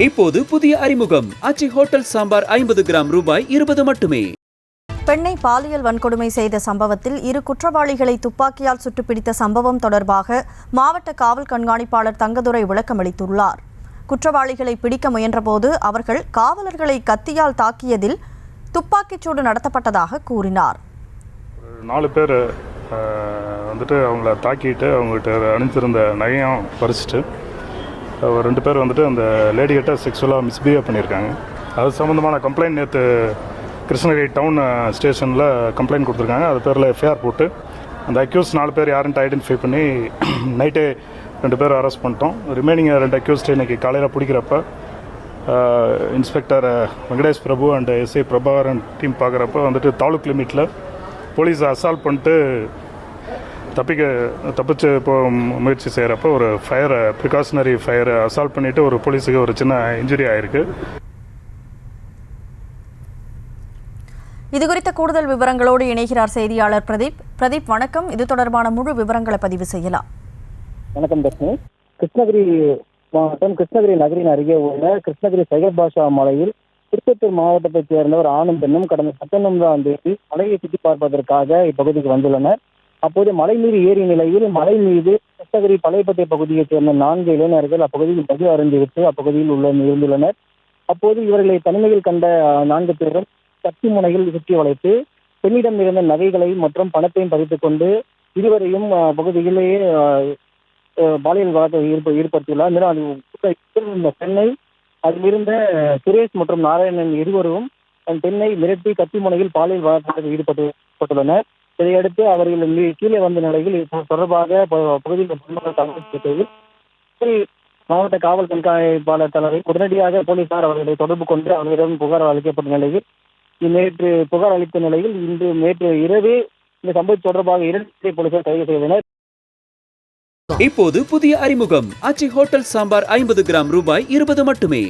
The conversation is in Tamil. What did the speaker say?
இப்போது புதிய அறிமுகம் ஆச்சி ஹோட்டல் சாம்பார் 50 கிராம் ரூபாய் 20 மட்டுமே. பெண்ணை பாலியல் வன்கொடுமை செய்த சம்பவத்தில் 2 குற்றவாளிகளை துப்பாக்கியால் சுட்டுப்பிடித்த சம்பவம் தொடர்பாக மாவட்ட காவல் கண்காணிப்பாளர் தங்கதுரை விளக்கமளித்துள்ளார். குற்றவாளிகளை பிடிக்க முயன்றபோது அவர்கள் காவலர்களை கத்தியால் தாக்கியதில் துப்பாக்கிச்சூடு நடத்தப்பட்டதாக கூறினார். 4 பேர் வந்துட்டு அவங்கள தாக்கிட்டு அவங்ககிட்ட அணிஞ்சிருந்த நகையும் பறிச்சுட்டு 2 பேர் வந்துட்டு அந்த லேடிகிட்ட செக்ஷுவலாக மிஸ்பிஹேவ் பண்ணியிருக்காங்க. அது சம்மந்தமான கம்ப்ளைண்ட் நேற்று கிருஷ்ணகிரி டவுன் ஸ்டேஷனில் கம்ப்ளைண்ட் கொடுத்துருக்காங்க. அது பேரில் எஃப்ஐஆர் போட்டு அந்த அக்யூஸ் 4 பேர் யாருன்ட்டு ஐடென்டிஃபை பண்ணி நைட்டே 2 பேர் அரெஸ்ட் பண்ணிட்டோம். ரிமைனிங் 2 அக்யூஸ்ட் இன்றைக்கி காலையில் பிடிக்கிறப்ப inspector Venkatesh Prabhu and SI Prabhakaran team பார்க்குறப்ப வந்துட்டு தாலுக் லிமிட்டில் போலீஸ் அசால்ட் பண்ணிட்டு தப்பிச்சு இப்போ முயற்சி செய்கிறப்ப ஒரு ப்ரிகாஷனரி ஃபயர் அசால்ட் பண்ணிவிட்டு ஒரு போலீஸுக்கு ஒரு சின்ன இன்ஜுரி ஆகிருக்கு. இதுகுறித்த கூடுதல் விவரங்களோடு இணைகிறார் செய்தியாளர் பிரதீப். வணக்கம். இது தொடர்பான முழு விவரங்களை பதிவு செய்யலாம். வணக்கம் தர்ஷினி. கிருஷ்ணகிரி மாவட்டம் கிருஷ்ணகிரி நகரின் அருகே உள்ள கிருஷ்ணகிரி சையத் பாஷா மலையில் திருப்பத்தூர் மாவட்டத்தைச் சேர்ந்த ஒரு ஆணும் பெண்ணும் கடந்த 19ஆம் தேதி மலையை சுற்றி பார்ப்பதற்காக இப்பகுதிக்கு வந்துள்ளனர். அப்போது மலை மீது ஏறிய நிலையில் மலை மீது கிருஷ்ணகிரி பழையப்பட்டை பகுதியைச் சேர்ந்த 4 இளைஞர்கள் அப்பகுதியில் மது அருந்திவிட்டு அப்பகுதியில் இருந்துள்ளனர். அப்போது இவர்களை தனிமையில் கண்ட 4 பேரும் கத்தி முனையில் சுற்றி வளைத்து பெண்ணிடம் இருந்த நகைகளை மற்றும் பணத்தையும் பறித்துக் கொண்டு இருவரையும் பகுதியிலேயே பாலியல் வழக்கை ஈடுபடுத்தியுள்ளார். மேலும் பெண்ணை அதிலிருந்த சுரேஷ் மற்றும் நாராயணன் இருவரும் அந்த பெண்ணை மிரட்டி கத்தி முனையில் பாலியல் வழக்கில் ஈடுபட்டுள்ளனர். இதையடுத்து அவர்கள் கீழே வந்த நிலையில் தொடர்பாக பகுதியில் மாவட்ட காவல் கண்காணிப்பாளர் தலைவர் உடனடியாக போலீசார் அவர்களை தொடர்பு கொண்டு அவர்களிடம் புகார் அளிக்கப்பட்ட நிலையில் நேற்று இரவே இந்த சம்பவம் தொடர்பாக 2 போலீசார் கைது செய்தனர். இப்போது புதிய அறிமுகம் ஆச்சி ஹோட்டல் சாம்பார் 50 கிராம் ரூபாய் 20 மட்டுமே.